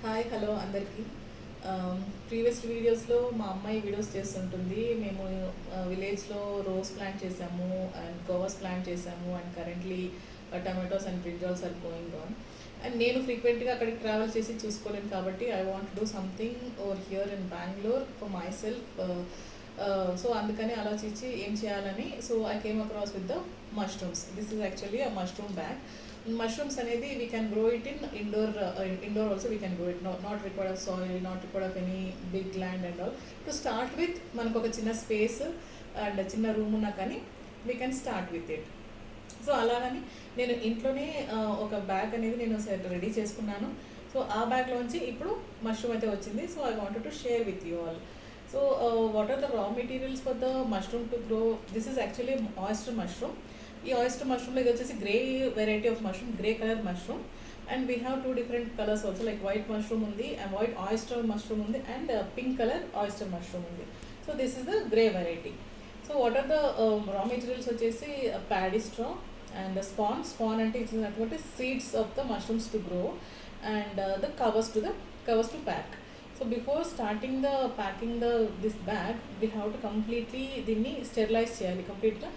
Hi hello అందరికీ. Previous వీడియోస్లో మా అమ్మాయి వీడియోస్ చేస్తుంటుంది. మేము విలేజ్లో రోజ్ ప్లాంట్ చేసాము అండ్ గోవాస్ ప్లాంట్ చేసాము and currently tomatoes and brinjals are going on. And నేను ఫ్రీక్వెంట్గా అక్కడికి ట్రావెల్ చేసి చూసుకోలేను కాబట్టి I want do something over here in Bengaluru for myself. So అందుకని ఆలోచించి ఏం చేయాలని so I came across with the mushrooms. This is actually a mushroom bag. Mushrooms అనేది we can grow it in indoor also we can grow it, not required of soil, not required of any big land and all. To start with మనకు ఒక చిన్న space and చిన్న room ఉన్నా కానీ we can start with it. So అలాగని నేను ఇంట్లోనే ఒక బ్యాగ్ అనేది నేను రెడీ చేసుకున్నాను. సో ఆ బ్యాగ్లోంచి ఇప్పుడు మష్రూమ్ అయితే వచ్చింది. So I wanted to share with you all. So what are the raw materials for the mushroom to grow? This is actually oyster mushroom. ఈ ఆయిస్టర్ మష్రూమ్లో ఇది వచ్చేసి grey variety of mushroom, grey colour mushroom. And we have 2 different colours also, like white mushroom ఉంది and white oyster mushroom ఉంది and pink colour oyster mushroom ఉంది. So this is the grey variety. So what are the raw materials వచ్చేసి paddy straw and spawn అంటే ఇచ్చినటువంటి seeds of the mushrooms to grow and the covers to pack. So before starting the packing this bag we have to completely దీన్ని sterilize చేయాలి. కంప్లీట్గా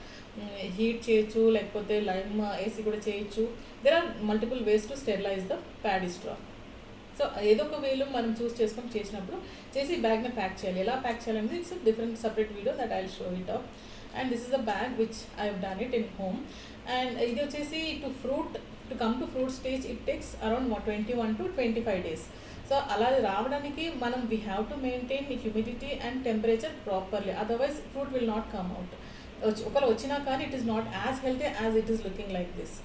heat చేయొచ్చు, లేకపోతే lime AC కూడా చేయొచ్చు. There are multiple ways to sterilize the paddy straw. So ఏదో ఒక వేలో మనం చూస్ చేసుకొని చేసినప్పుడు చేసి బ్యాగ్ని ప్యాక్ చేయాలి. ఎలా ప్యాక్ చేయాలనేది it's different separate video that I will show it up. And this is a bag which I have done it in home. And ఇది వచ్చేసి to come to fruit stage it takes around 21 to 25 days. So అలా రావడానికి మనం we have to maintain humidity and temperature properly, otherwise fruit will not come out. ఒకవేళ వచ్చినా కానీ it is not as healthy as it is looking like this.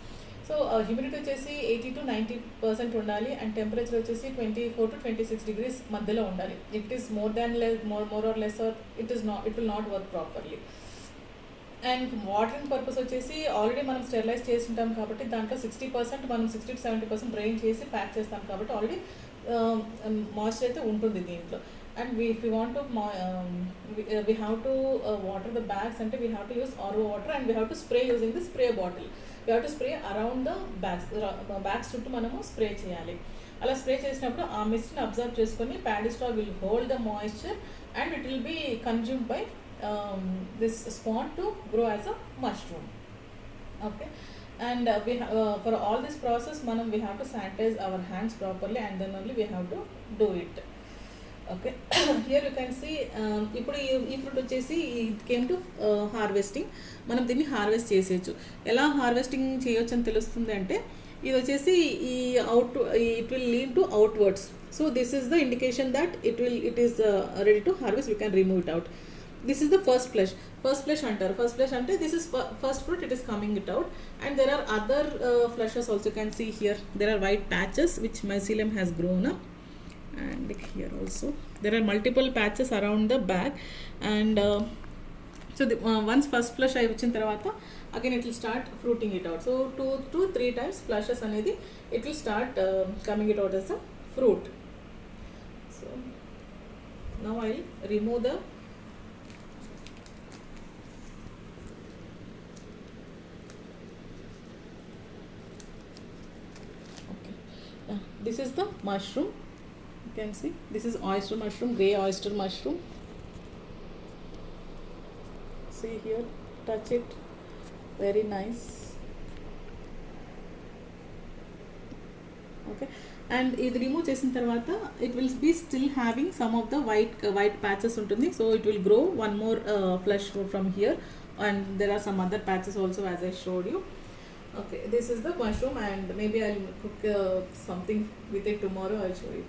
So humidity వచ్చేసి 80 to 90% ఉండాలి and temperature వచ్చేసి 24 to 26 degrees మధ్యలో ఉండాలి. It is more or less or it will not work properly. And watering purpose వచ్చేసి already మనం sterilise చేస్తుంటాం కాబట్టి దాంట్లో 60% మనం 60 to 70% డ్రైన్ చేసి ప్యాక్ చేస్తాం కాబట్టి ఆల్రెడీ మాయిశ్చర్ అయితే ఉంటుంది దీంట్లో. And if we want to we have to water the bags and we have to use RO water and we have to spray using the spray bottle. We have to spray around the bags చుట్టూ మనము spray చేయాలి. అలా spray చేసినప్పుడు ఆ మిస్ట్ని observe చేసుకొని paddy straw will hold the moisture and it will be consumed by this spawn to grow as a mushroom. Okay. And for all this process we have to sanitize our hands properly and then only we have to do it. Okay. Here you can see ఇప్పుడు ఈ fruit వచ్చేసి it came to harvesting. మనం దీన్ని harvest చేసేయచ్చు. ఎలా harvesting చేయొచ్చు అని తెలుస్తుంది అంటే ఇది వచ్చేసి it will lean to outwards. So this is the indication that it is ready to harvest. We can remove it out. This is the first flush అంటారు. ఫస్ట్ ఫ్లష్ అంటే this is first fruit, it is coming it out. And there are other flushes also. Can see here there are white patches which mycelium has grown up. And here also there are multiple patches around the bag. And so once first flush ayi vachin tarvata again it will start fruiting it out. So 2 to 3 times flushes anedi it will start coming it out as a fruit. So now I will remove the okay. This is the mushroom. You can see this is oyster mushroom, grey oyster mushroom. See here, touch it, very nice. Okay. And ఇది remove చేసిన తర్వాత it will be still having some of the white patches ఉంటుంది. So it will grow one more flush from here and there are some other patches also as I showed you. Okay, this is the mushroom and maybe I'll cook something with it tomorrow. I'll show you.